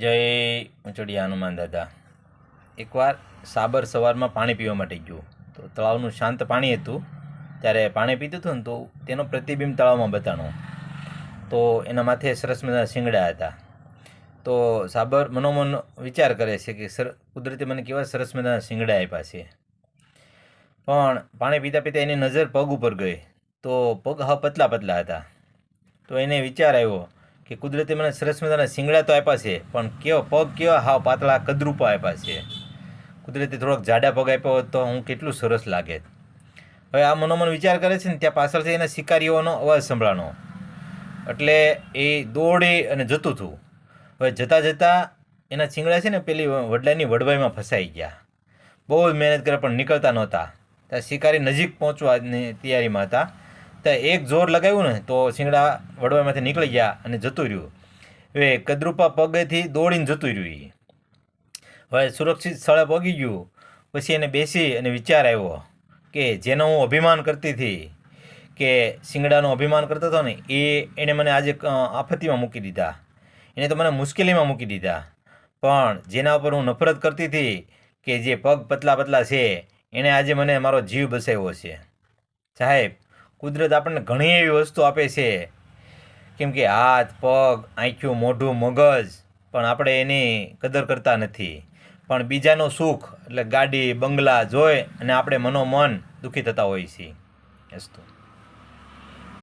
જય ઊંચડિયા હનુમાન દાદા. એકવાર સાબર સવારમાં પાણી પીવા માટે ગયો તો તળાવનું શાંત પાણી હતું. ત્યારે પાણી પીતું હતું ને તો તેનો પ્રતિબિંબ તળાવમાં બતાણો. તો એના માથે સરસ મજાના શિંગડા હતા. તો સાબર મનોમન વિચાર કરે છે કે કુદરતે મને કેવા સરસ મજાના શિંગડા આપ્યા છે. પણ પાણી પીતા પીતા એની નજર પગ ઉપર ગઈ તો પગ હા પતલા પતલા હતા. તો એને વિચાર આવ્યો કે કુદરતે મને સરસ મજાના શિંગડા તો આપ્યા છે, પણ પગ કેવા હાવ પાતળા કદરૂપા આપ્યા છે. કુદરતે થોડોક જાડા પગ આપ્યો હોત તો હું કેટલું સરસ લાગે. હવે આ મનોમન વિચાર કરે છે ને ત્યાં પાછળથી એના શિકારીઓનો અવાજ સંભળાનો. એટલે એ દોડી અને જતું હતું. હવે જતાં જતાં એના શિંગડા છે ને પેલી વડલાની વડવાઈમાં ફસાઈ ગયા. બહુ જ મહેનત કરે પણ નીકળતા નહોતા. ત્યાં શિકારી નજીક પહોંચવાની તૈયારીમાં હતા. તો એક જોર લગાવ્યું ને તો શિંગડા વડવાઈમાંથી નીકળી ગયા અને જતું રહ્યું. હવે કદરૂપા પગેથી દોડીને જતું રહ્યું. હવે સુરક્ષિત સ્થળે પહોંચી ગયું. પછી એને બેસી અને વિચાર આવ્યો કે જેનો હું અભિમાન કરતી હતી, કે શિંગડાનું અભિમાન કરતો હતો ને, એણે મને આજે આફતીમાં મૂકી દીધા. એને તો મને મુશ્કેલીમાં મૂકી દીધા. પણ જેના ઉપર હું નફરત કરતી હતી, કે જે પગ પતલા પતલા છે, એણે આજે મને મારો જીવ બચાવ્યો છે. સાહેબ, કુદરત આપણને ઘણી એવી વસ્તુ આપે છે, કેમ કે હાથ, પગ, આંખ્યું, મોઢું, મગજ, પણ આપણે એની કદર કરતા નથી. પણ બીજાનું સુખ એટલે ગાડી બંગલા જોઈ અને આપણે મનોમન દુઃખી થતા હોઈએ છીએ. અસ્તુ.